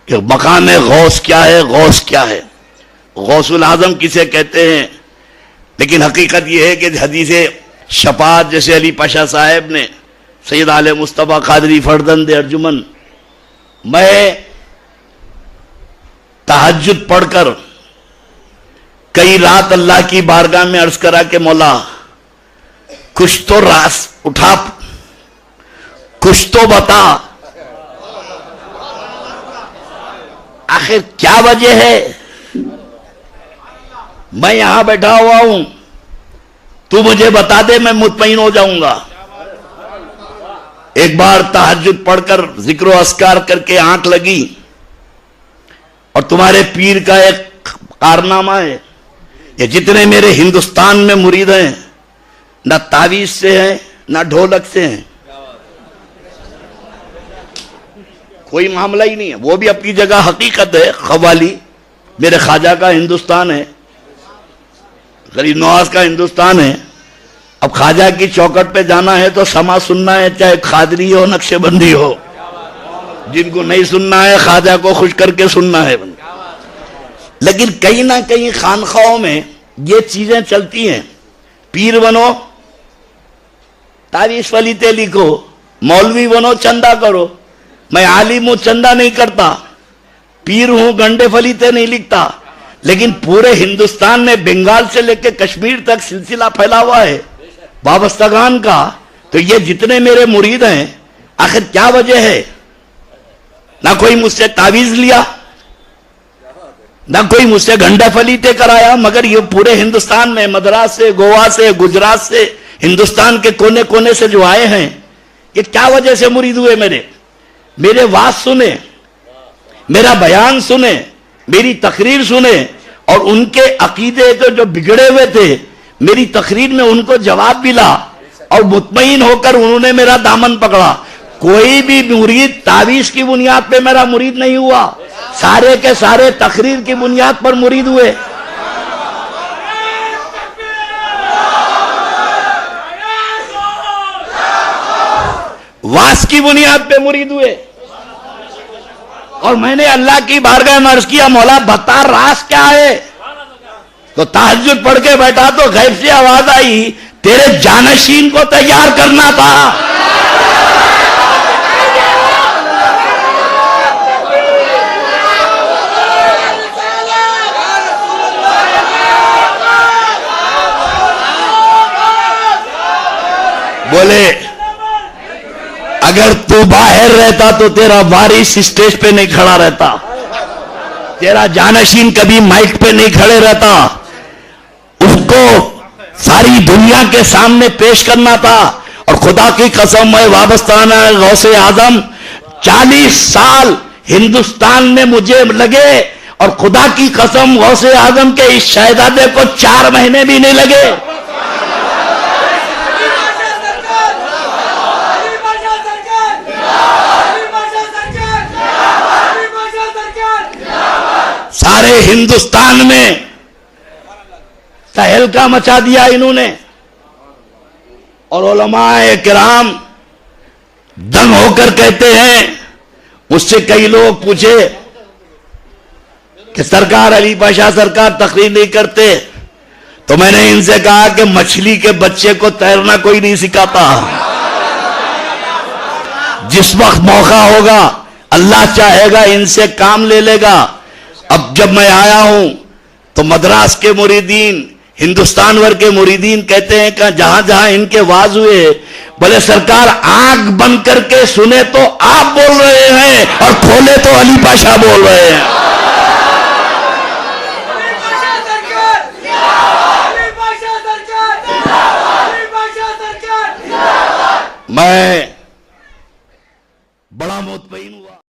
कि मकाम गौस क्या है, गौस क्या है, गौसुल आजम किसे कहते हैं। लेकिन हकीकत यह है कि हदीस शफात जैसे अली पाशा साहब ने, सैयद आले मुस्तफ़ा कादरी फरदंद अर्जुमन, मैं तहज्जुद पढ़कर कई रात अल्लाह की बारगाह में अर्ज करा के मौला कुछ तो रास उठा, कुछ तो बता, आखिर क्या वजह है, मैं यहां बैठा हुआ हूं, तू मुझे बता दे, मैं मुतमईन हो जाऊंगा। एक बार तहज्जुद पढ़कर जिक्र अस्कार करके आंख लगी और तुम्हारे पीर का एक कारनामा है, ये जितने मेरे हिंदुस्तान में मुरीद हैं ना तावीज से हैं ना ढोलक से हैं, कोई मामला ही नहीं है। वो भी अपनी जगह हकीकत है, खवाली मेरे ख्वाजा का हिंदुस्तान है, गरीब नवाज का हिंदुस्तान है। अब ख्वाजा की चौखट पे जाना है तो समा सुनना है, चाहे खादरी हो नक्शबंदी हो, जिनको नहीं सुनना है ख्वाजा को खुश करके सुनना है। लेकिन कहीं ना कहीं खानखाओं में ये चीजें चलती हैं, पीर बनो तारीफ फलीते लिखो, मौलवी बनो चंदा करो। मैं आलिम हूं, चंदा नहीं करता, पीर हूं, गंडे फलीते नहीं लिखता। लेकिन पूरे हिंदुस्तान में बंगाल से लेकर कश्मीर तक सिलसिला फैला हुआ है वाबस्तगान का। तो ये जितने मेरे मुरीद हैं, आखिर क्या वजह है? ना कोई मुझसे तावीज लिया, ना कोई मुझसे गंडा फलीते कराया, मगर ये पूरे हिंदुस्तान में मद्रास से, गोवा से, गुजरात से, हिंदुस्तान के कोने कोने से जो आए हैं, ये क्या वजह से मुरीद हुए मेरे वाज सुने, मेरा बयान सुने, मेरी तकरीर सुने, और उनके अकीदे के जो बिगड़े हुए थे मेरी तकरीर में उनको जवाब मिला और मुतमईन होकर उन्होंने मेरा दामन पकड़ा। कोई भी मुरीद तावीज की बुनियाद पे मेरा मुरीद नहीं हुआ, सारे के सारे तकरीर की बुनियाद पर मुरीद हुए। वास की बुनियाद पे मुरीद हुए। और मैंने अल्लाह की बारगाह में अर्ज किया, मौला बता रास क्या है? तो तहज्जुद पढ़ के बैठा तो गैब से आवाज आई, तेरे जानशीन को तैयार करना था। बोले अगर तू बाहर रहता तो तेरा वारिस स्टेज पे नहीं खड़ा रहता, तेरा जानशीन कभी माइक पे नहीं खड़े रहता, उसको सारी दुनिया के सामने पेश करना था। और खुदा की कसम मैं वाबस्ताना गौसे आजम 40 साल हिंदुस्तान में मुझे लगे, और खुदा की कसम गौसे आजम के इस शहजादे को 4 महीने भी नहीं लगे। सारे हिंदुस्तान में तहलका मचा दिया इन्होंने। और उलमाए किराम दंग होकर कहते हैं, मुझसे कई लोग पूछे कि सरकार अली पाशा सरकार तकरीर नहीं करते, तो मैंने इनसे कहा कि मछली के बच्चे को तैरना कोई नहीं सिखाता। जिस वक्त मौका होगा अल्लाह चाहेगा इनसे काम ले लेगा। अब जब मैं आया हूं तो मद्रास के मुरीदीन, हिंदुस्तान भर के मुरीदीन कहते हैं कि जहां जहां इनके वाज हुए, बोले सरकार आंख बंद करके सुने तो आप बोल रहे हैं और खोले तो अली पाशा बोल रहे हैं। मैं